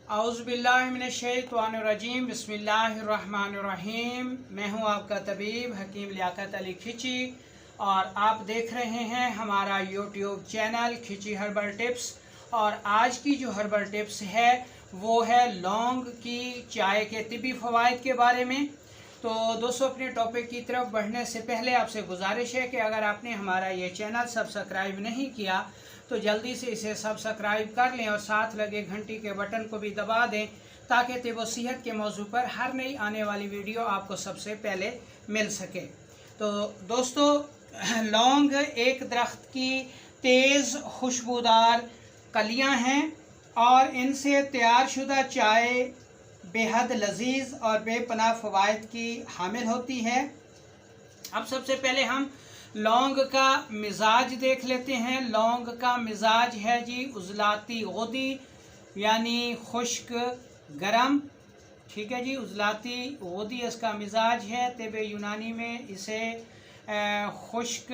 औज़ुबिल्लाहिमिनश्शैतानिर्रजीम बिस्मिल्लाहिर्रहमानिर्रहीम। मैं हूं आपका तबीब हकीम लियाकत अली खिची और आप देख रहे हैं हमारा यूट्यूब चैनल खिची हर्बल टिप्स। और आज की जो हर्बल टिप्स है वो है लौंग की चाय के तिब्बी फ़वाइद के बारे में। तो दोस्तों, अपने टॉपिक की तरफ बढ़ने से पहले आपसे गुजारिश है कि अगर आपने हमारा ये चैनल सब्सक्राइब नहीं किया तो जल्दी से इसे सब्सक्राइब कर लें और साथ लगे घंटी के बटन को भी दबा दें ताकि तिब सेहत के मौजू पर हर नई आने वाली वीडियो आपको सबसे पहले मिल सके। तो दोस्तों, लौंग एक दरख्त की तेज़ खुशबूदार कलियां हैं और इनसे तैयार शुदा चाय बेहद लजीज और बेपनाह फ़वाइद की हामिल होती है। अब सबसे पहले हम लौंग का मिजाज देख लेते हैं। लौंग का मिजाज है जी उजलाती गुदी यानी खुश्क गरम। ठीक है जी, उजलाती गुदी इसका मिजाज है। तिब यूनानी में इसे खुश्क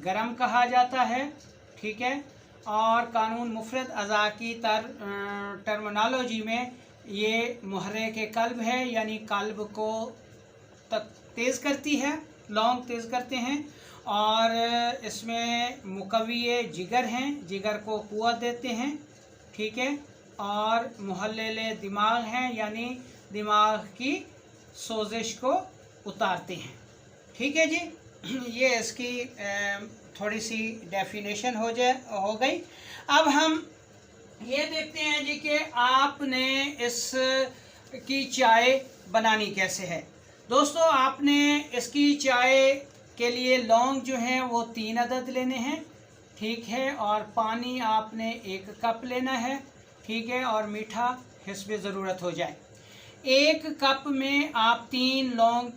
गरम कहा जाता है। ठीक है, और कानून मुफरद अज़ा की टर्मिनोलॉजी में ये मुहर्रिक कल्ब है, यानी कल्ब को तेज़ करती है। लौंग तेज़ करते हैं और इसमें मुकव्वी जिगर हैं, जिगर को कुव्वत देते हैं। ठीक है, और मुहल्लिल दिमाग हैं, यानी दिमाग की सोजिश को उतारते हैं। ठीक है जी, ये इसकी थोड़ी सी डेफिनेशन हो गई। अब हम ये देखते हैं जी कि आपने इसकी चाय बनानी कैसे है। दोस्तों, आपने इसकी चाय के लिए लौंग जो हैं वो 3 अदद लेने हैं। ठीक है, और पानी आपने 1 कप लेना है। ठीक है, और मीठा हिस्बे ज़रूरत हो जाए। 1 कप में आप 3 लौंग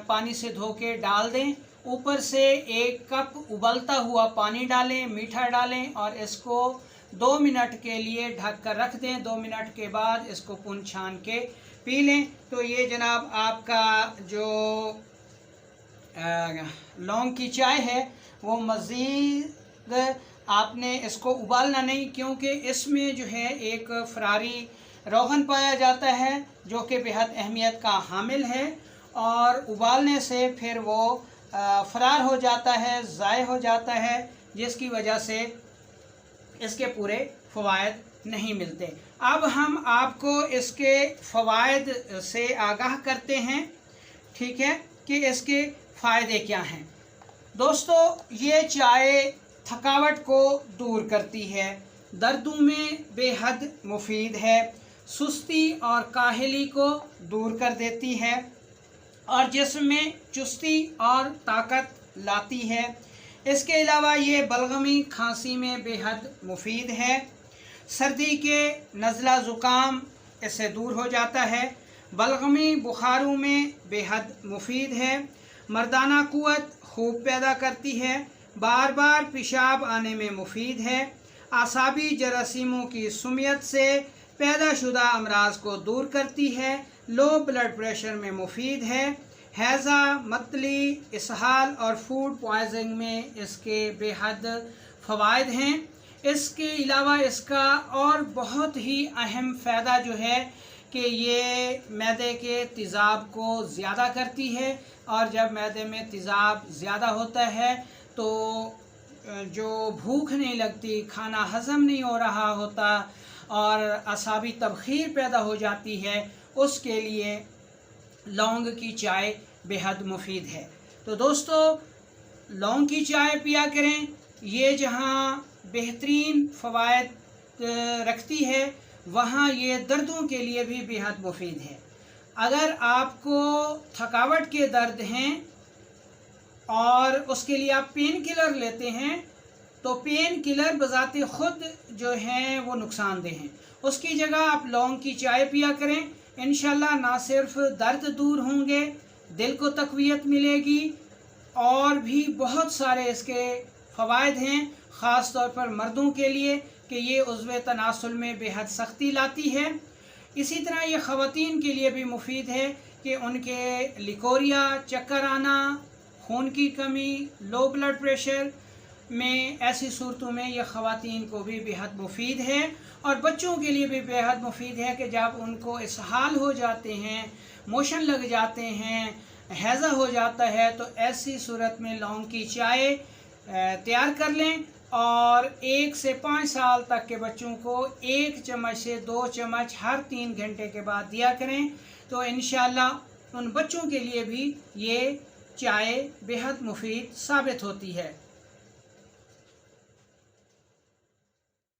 पानी से धो के डाल दें। ऊपर से 1 कप उबलता हुआ पानी डालें, मीठा डालें और इसको 2 मिनट के लिए ढक कर रख दें। 2 मिनट के बाद इसको पुन छान के पी लें। तो ये जनाब आपका जो लौंग की चाय है वो मज़ीद आपने इसको उबालना नहीं, क्योंकि इसमें जो है एक फरारी रोगन पाया जाता है जो कि बेहद अहमियत का हामिल है और उबालने से फिर वो फरार हो जाता है, ज़ाय हो जाता है, जिसकी वजह से इसके पूरे फ़वाइद नहीं मिलते। अब हम आपको इसके फ़वाइद से आगाह करते हैं। ठीक है, कि इसके फ़ायदे क्या हैं। दोस्तों, ये चाय थकावट को दूर करती है, दर्दों में बेहद मुफीद है, सुस्ती और काहली को दूर कर देती है और जिस्म में चुस्ती और ताकत लाती है। इसके अलावा ये बलगमी खांसी में बेहद मुफीद है। सर्दी के नज़ला ज़ुकाम इससे दूर हो जाता है। बलगमी बुखारों में बेहद मुफीद है। मर्दाना क़ुव्वत खूब पैदा करती है। बार बार पेशाब आने में मुफीद है। आसाबी जरासीमों की सुमियत से पैदा शुदा अमराज को दूर करती है। लो ब्लड प्रेशर में मुफीद है। हैज़ा, मतली, इसहाल और फूड पॉइजनिंग में इसके बेहद फ़वाइद हैं। इसके अलावा इसका और बहुत ही अहम फ़ायदा जो है कि ये मैदे के तेज़ाब को ज़्यादा करती है और जब मैदे में तेज़ाब ज़्यादा होता है तो जो भूख नहीं लगती, खाना हज़म नहीं हो रहा होता और असाबी तबखीर पैदा हो जाती है, उसके लिए लौंग की चाय बेहद मुफीद है। तो दोस्तों, लौंग की चाय पिया करें। ये जहाँ बेहतरीन फ़वाइद रखती है वहाँ ये दर्दों के लिए भी बेहद मुफीद है। अगर आपको थकावट के दर्द हैं और उसके लिए आप पेन किलर लेते हैं तो पेन किलर बज़ाते ख़ुद जो हैं वो नुकसानदेह हैं। उसकी जगह आप लौंग की चाय पिया करें। इंशाल्लाह ना सिर्फ दर्द दूर होंगे, दिल को तक़वियत मिलेगी और भी बहुत सारे इसके फ़वाइद हैं, ख़ास तौर पर मर्दों के लिए कि ये उज़्व तनासुल में बेहद सख्ती लाती है। इसी तरह ये ख़वातीन के लिए भी मुफीद है कि उनके लिकोरिया, चक्कर आना, खून की कमी, लो ब्लड प्रेशर में ऐसी सूरतों में यह ख़वातीन को भी बेहद मुफीद है और बच्चों के लिए भी बेहद मुफीद है कि जब उनको इसहाल हो जाते हैं, मोशन लग जाते हैं, हैज़ा हो जाता है, तो ऐसी सूरत में लौंग की चाय तैयार कर लें और 1 से 5 साल तक के बच्चों को 1 चम्मच से 2 चम्मच हर 3 घंटे के बाद दिया करें। तो इंशाअल्लाह उन बच्चों के लिए भी ये चाय बेहद मुफीद साबित होती है।